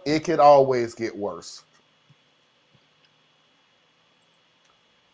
It can always get worse.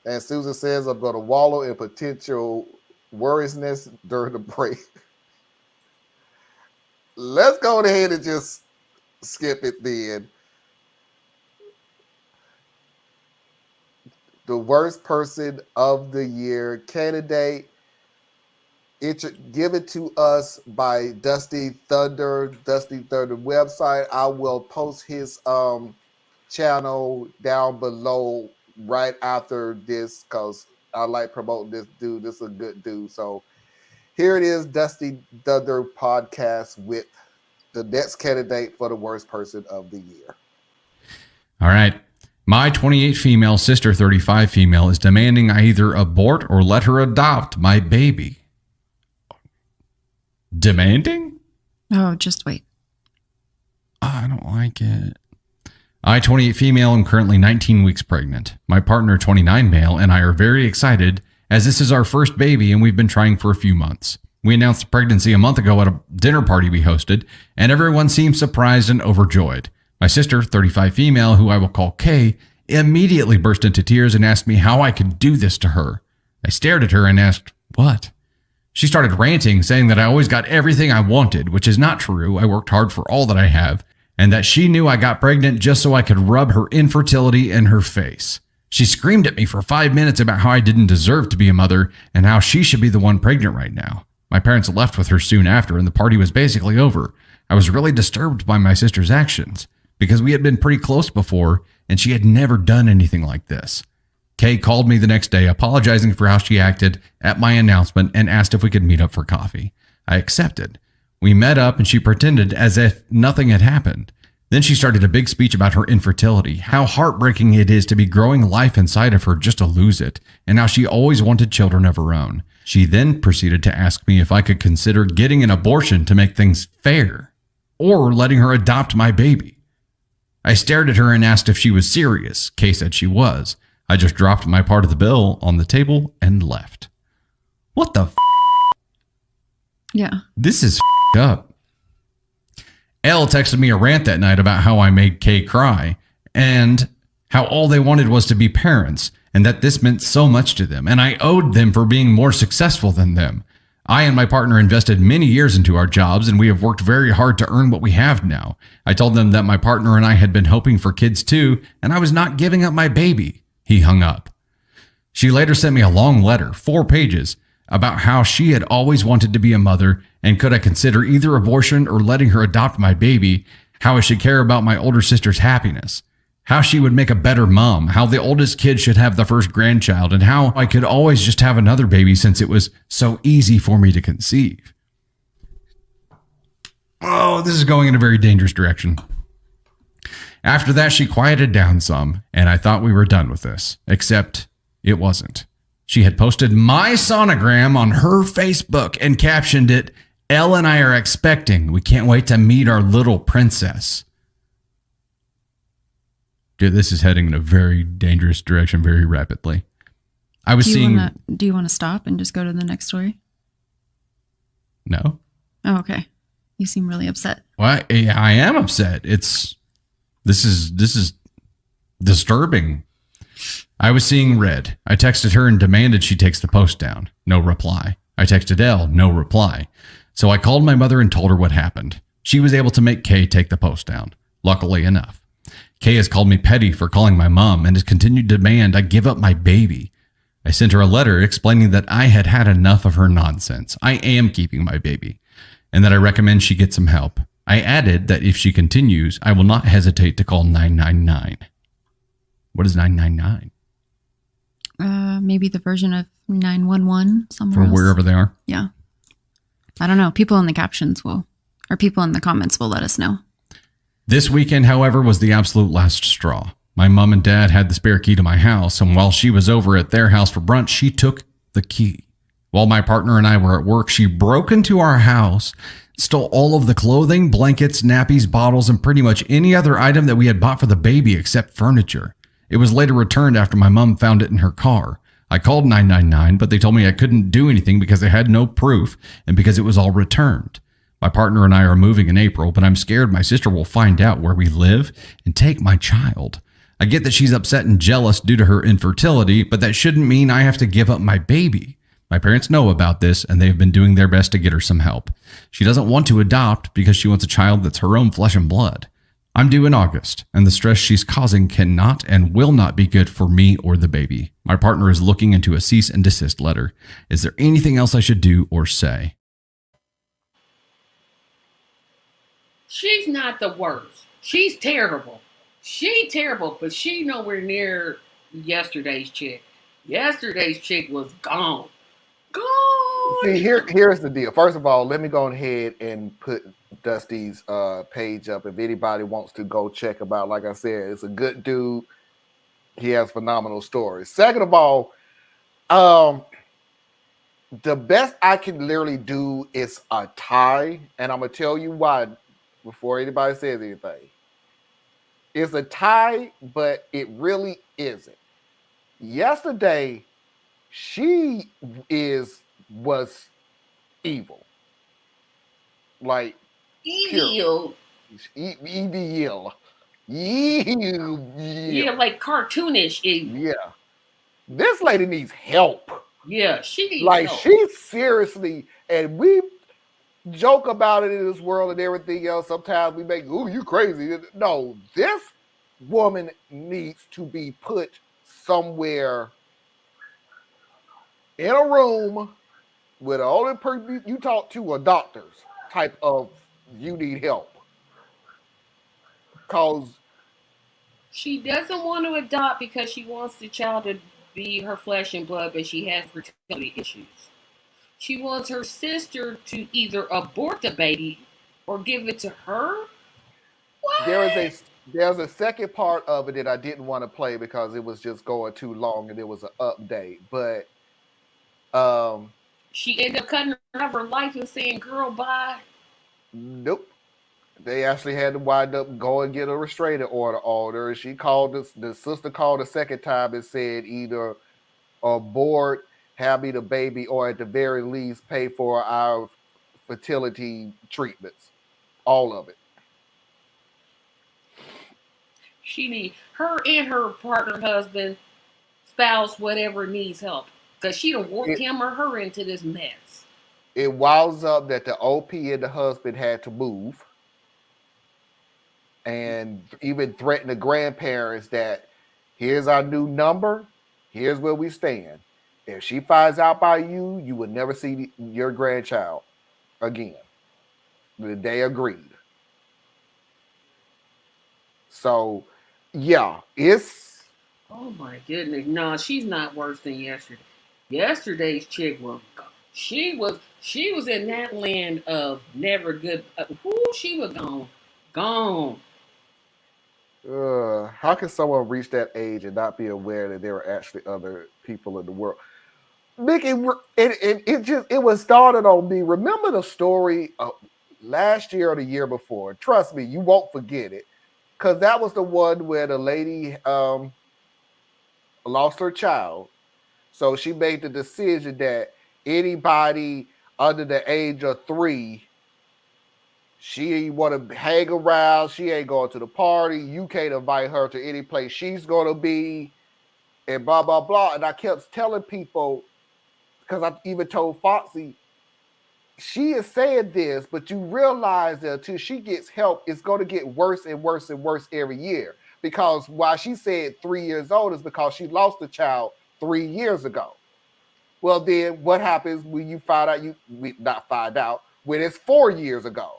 And Susan says, I'm going to wallow in potential worrishness during the break. Let's go ahead and just skip it then. The worst person of the year candidate, given to us by Dusty Thunder website. I will post his channel down below right after this because I like promoting this dude. This is a good dude. So here it is, Dusty Thunder podcast with the next candidate for the worst person of the year. All right. My 28 female sister, 35 female, is demanding I either abort or let her adopt my baby. Demanding? Oh, just wait. I don't like it. I, 28 female, am currently 19 weeks pregnant. My partner, 29 male, and I are very excited as this is our first baby and we've been trying for a few months. We announced the pregnancy a month ago at a dinner party we hosted, and everyone seemed surprised and overjoyed. My sister, 35 female, who I will call Kay, immediately burst into tears and asked me how I could do this to her. I stared at her and asked, what? She started ranting, saying that I always got everything I wanted, which is not true. I worked hard for all that I have, and that she knew I got pregnant just so I could rub her infertility in her face. She screamed at me for 5 minutes about how I didn't deserve to be a mother and how she should be the one pregnant right now. My parents left with her soon after, and the party was basically over. I was really disturbed by my sister's actions, because we had been pretty close before, and she had never done anything like this. Kay called me the next day, apologizing for how she acted at my announcement and asked if we could meet up for coffee. I accepted. We met up and she pretended as if nothing had happened. Then she started a big speech about her infertility, how heartbreaking it is to be growing life inside of her just to lose it, and how she always wanted children of her own. She then proceeded to ask me if I could consider getting an abortion to make things fair, or letting her adopt my baby. I stared at her and asked if she was serious. Kay said she was. I just dropped my part of the bill on the table and left. What the f***? Yeah. This is f***ed up. Elle texted me a rant that night about how I made Kay cry and how all they wanted was to be parents and that this meant so much to them and I owed them for being more successful than them. I and my partner invested many years into our jobs and we have worked very hard to earn what we have now. I told them that my partner and I had been hoping for kids too, and I was not giving up my baby. He hung up. She later sent me a long letter, 4 pages, about how she had always wanted to be a mother and could I consider either abortion or letting her adopt my baby, how I should care about my older sister's happiness, how she would make a better mom, how the oldest kid should have the first grandchild, and how I could always just have another baby since it was so easy for me to conceive. Oh, this is going in a very dangerous direction. After that, she quieted down some, and I thought we were done with this, except it wasn't. She had posted my sonogram on her Facebook and captioned it, Elle and I are expecting. We can't wait to meet our little princess. Dude, this is heading in a very dangerous direction very rapidly. I was seeing... Do you want to stop and just go to the next story? No. Oh, okay. You seem really upset. Well, I am upset. This is disturbing. I was seeing red. I texted her and demanded she takes the post down. No reply. I texted Elle. No reply. So I called my mother and told her what happened. She was able to make Kay take the post down. Luckily enough. Kay has called me petty for calling my mom and has continued to demand I give up my baby. I sent her a letter explaining that I had had enough of her nonsense. I am keeping my baby and that I recommend she get some help. I added that if she continues, I will not hesitate to call 999. What is 999? Maybe the version of 911 somewhere else. For wherever they are? Yeah. I don't know. People in the captions or people in the comments will let us know. This weekend, however, was the absolute last straw. My mom and dad had the spare key to my house, and while she was over at their house for brunch, she took the key. While my partner and I were at work, she broke into our house, stole all of the clothing, blankets, nappies, bottles, and pretty much any other item that we had bought for the baby except furniture. It was later returned after my mom found it in her car. I called 999, but they told me I couldn't do anything because they had no proof and because it was all returned. My partner and I are moving in April, but I'm scared my sister will find out where we live and take my child. I get that she's upset and jealous due to her infertility, but that shouldn't mean I have to give up my baby. My parents know about this, and they've been doing their best to get her some help. She doesn't want to adopt because she wants a child that's her own flesh and blood. I'm due in August, and the stress she's causing cannot and will not be good for me or the baby. My partner is looking into a cease and desist letter. Is there anything else I should do or say? She's not the worst. She's terrible. She terrible, but she nowhere near yesterday's chick. Yesterday's chick was gone. Gone. See, here's the deal. First of all, let me go ahead and put Dusty's page up. If anybody wants to go check him out, like I said, it's a good dude. He has phenomenal stories. Second of all, the best I can literally do is a tie, and I'm gonna tell you why before anybody says anything. It's a tie, but it really isn't. Yesterday, she was evil, like Evil. evil, Yeah, like cartoonish evil. yeah. This lady needs help. Yeah, she needs Like help. she seriously, and we joke about it in this world and everything else. Sometimes we make, "Ooh, you crazy." No, this woman needs to be put somewhere in a room with the only person you talk to are doctors type of you need help. Cause She doesn't want to adopt because she wants the child to be her flesh and blood, but she has fertility issues. She wants her sister to either abort the baby or give it to her. What? there's a second part of it that I didn't want to play because it was just going too long and it was an update. But She ended up cutting her out of her life and saying, "Girl, bye." nope. They actually had to wind up go and get a restraining order. She called the sister called the second time and said either abort, have me the baby, or at the very least pay for our fertility treatments. All of it. She need her and her partner, husband, spouse, whatever needs help because she done worked him or her into this mess. It wows up that the OP and the husband had to move and even threaten the grandparents that here's our new number, here's where we stand. If she finds out by you, you will never see your grandchild again. They agreed. So, yeah, it's. Oh my goodness. No, she's not worse than yesterday. Yesterday's chick was gone. She was in that land of never good. She was gone. Gone. How can someone reach that age and not be aware that there are actually other people in the world? Mickey, it was started on me. Remember the story of last year or the year before? Trust me, you won't forget it, because that was the one where the lady lost her child, so she made the decision that anybody under the age of 3, she want to hang around. She ain't going to the party. You can't invite her to any place she's going to be, and blah, blah, blah. And I kept telling people, because I even told Foxy, she is saying this, but you realize that until she gets help, it's going to get worse and worse and worse every year. Because why she said 3 years old is because she lost a child 3 years ago. Well, then what happens when you find out, not find out, when it's 4 years ago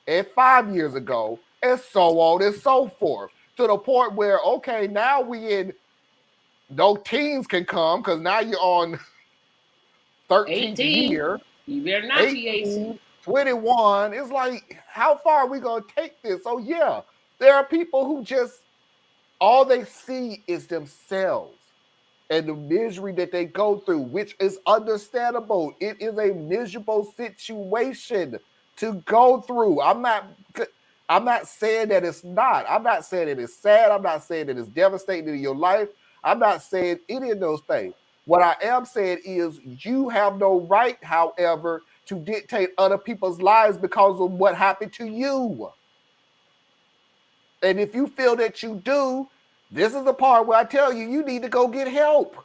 and 5 years ago and so on and so forth, to the point where, okay, now we in, no teens can come because now you're on 13th 18. year. You better not be 18. 21. It's like, how far are we going to take this? So, yeah, there are people who just, all they see is themselves and the misery that they go through, which is understandable. It is a miserable situation to go through. I'm not saying that it's not. I'm not saying it is sad. I'm not saying that it's devastating in your life. I'm not saying any of those things. What I am saying is you have no right, however, to dictate other people's lives because of what happened to you. And if you feel that you do, this is the part where I tell you, you need to go get help.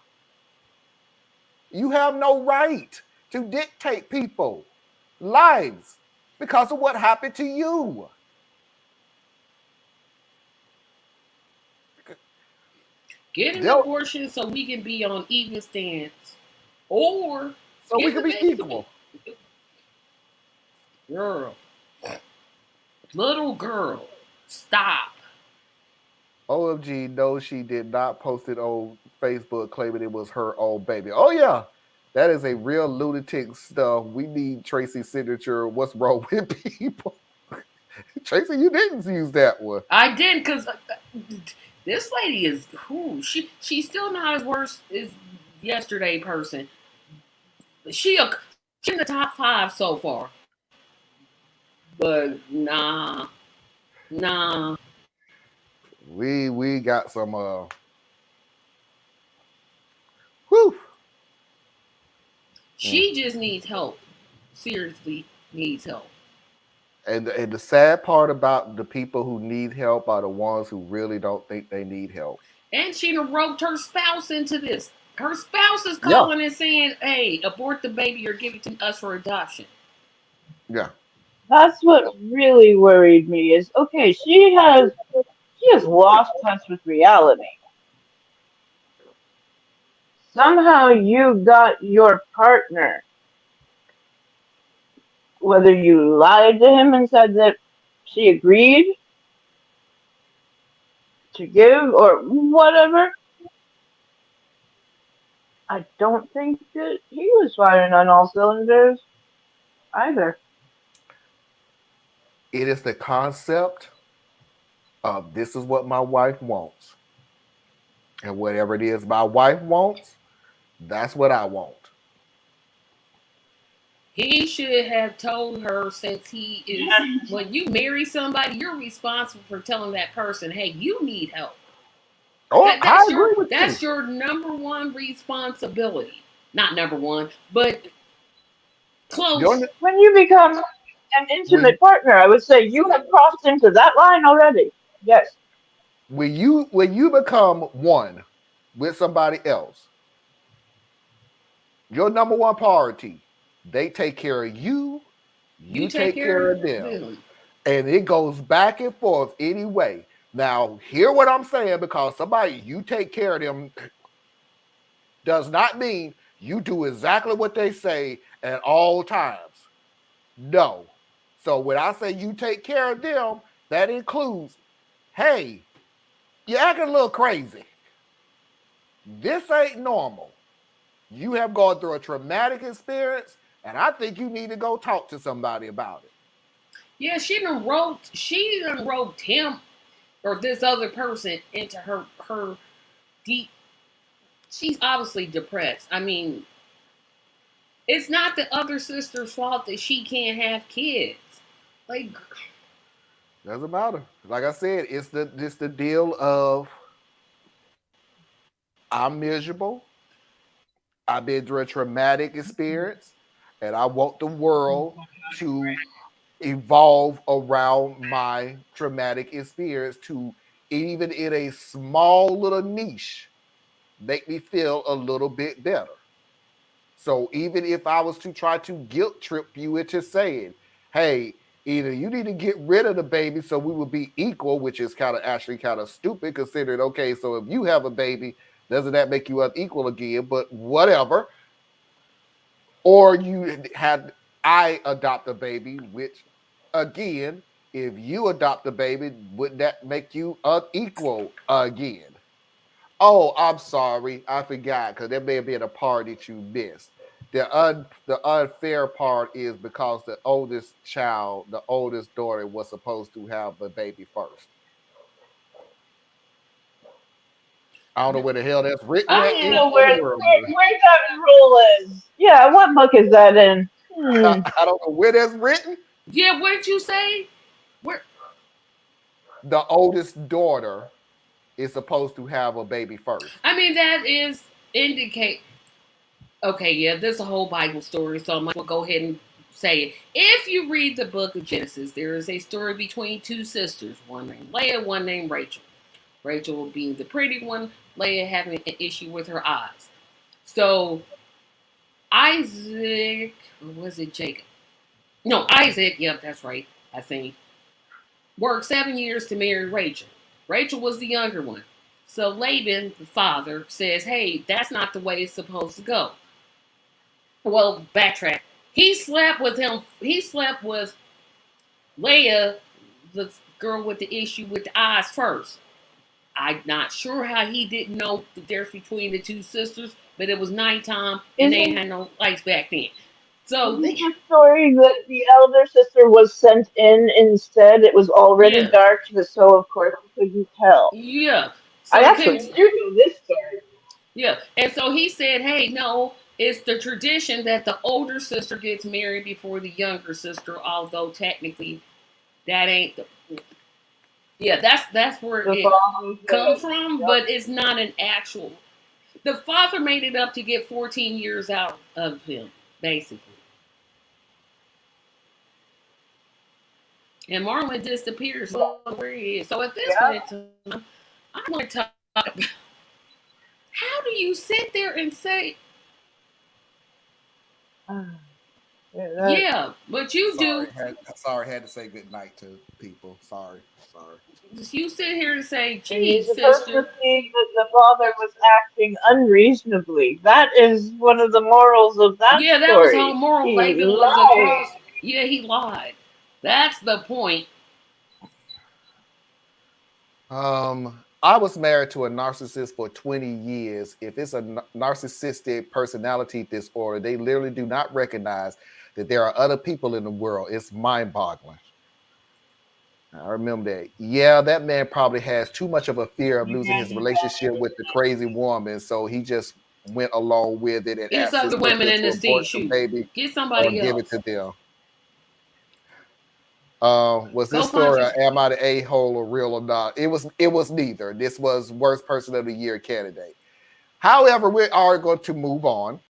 You have no right to dictate people's lives because of what happened to you. Get an They'll, abortion so we can be on even stance. Or so we get can the be baby. equal. Girl. Little girl. Stop. OMG, no, she did not post it on Facebook claiming it was her own baby. Oh, yeah. That is a real lunatic stuff. We need Tracy's signature. What's wrong with people? Tracy, you didn't use that one. I didn't because this lady is she's still not as worse as yesterday person. She's in the top 5 so far. But nah. We got some whew. She just needs help. Seriously needs help. And the sad part about the people who need help are the ones who really don't think they need help. And she done roped her spouse into this. Her spouse is calling and saying, hey, abort the baby or give it to us for adoption. Yeah. That's what really worried me is, okay, she has lost touch with reality. Somehow you got your partner, whether you lied to him and said that she agreed to give or whatever. I don't think that he was firing on all cylinders either. It is the concept of this is what my wife wants. And whatever it is my wife wants, that's what I want. He should have told her, since he is, when you marry somebody, you're responsible for telling that person, hey, you need help. Oh, I agree with that's you. your number one responsibility. Not number one, but close. When you become an intimate partner, I would say you have crossed into that line already. Yes. When you become one with somebody else, your number one priority, they take care of you, you take care of them. And it goes back and forth anyway. Now, hear what I'm saying, because somebody you take care of them does not mean you do exactly what they say at all times. No. So when I say you take care of them, that includes, hey, you're acting a little crazy. This ain't normal. You have gone through a traumatic experience, and I think you need to go talk to somebody about it. Yeah, she done roped him or this other person into her deep. She's obviously depressed. I mean, it's not the other sister's fault that she can't have kids. Like, doesn't matter. Like I said, it's the deal of I'm miserable. I've been through a traumatic experience, and I want the world to evolve around my traumatic experience to, even in a small little niche, make me feel a little bit better. So even if I was to try to guilt trip you into saying, hey, either you need to get rid of the baby so we will be equal, which is actually kind of stupid considering, okay, so if you have a baby, doesn't that make you unequal again? But whatever. Or I adopt a baby, which again, if you adopt a baby, wouldn't that make you unequal again? Oh, I'm sorry. I forgot, because there may have been a part that you missed. The unfair part is because the oldest daughter, was supposed to have the baby first. I don't know where the hell that's written I at don't in know the world. where that rule is. Yeah, what book is that in? I don't know where that's written. yeah, what did you say? Where? The oldest daughter is supposed to have a baby first. I mean, that is indicate. Okay, yeah, there's a whole Bible story, so I'm like, well, go ahead and say it. If you read the book of Genesis, there is a story between two sisters, one named Leah, one named Rachel. Rachel being the pretty one, Leah having an issue with her eyes. So Isaac, or was it Jacob? No, Isaac, yep, that's right, I think, worked 7 years to marry Rachel. Rachel was the younger one. So Laban, the father, says, hey, that's not the way it's supposed to go. Well, backtrack. He slept with him. He slept with Leah, the girl with the issue with the eyes first. I'm not sure how he didn't know the difference between the two sisters, but it was nighttime and they Isn't had no lights back then. So isn't they, the story that the elder sister was sent in instead? It was already yeah, dark, so of course he couldn't tell. yeah. I So he actually couldn't, do know this story. yeah. And so he said, hey, no, it's the tradition that the older sister gets married before the younger sister, although technically that ain't the, yeah, that's where The it father come said, from, "Yep." but it's not an actual. The father made it up to get 14 years out of him, basically. And Marlon disappears where he is. So at this Yeah. point in time, I want to talk about how do you sit there and say, Yeah, that, yeah, but you do. Sorry, had to say good night to people. Sorry. You sit here and say, and you're gee, supposed to sister. see that the father was acting unreasonably. That is one of the morals of that Yeah, that was the whole story. moral. He Laban was a lied. cross. Yeah, he lied. That's the point. I was married to a narcissist for 20 years. If it's a narcissistic personality disorder, they literally do not recognize that there are other people in the world. It's mind-boggling. I remember that. Yeah, that man probably has too much of a fear of losing his relationship with the crazy woman, so he just went along with it and It's asked his other women sister in to the sea. abort the Shoot, baby get or somebody give it to else. them. Was Go this find story you. am I the a-hole or real or not? It was neither. This was worst person of the year candidate. However, we are going to move on.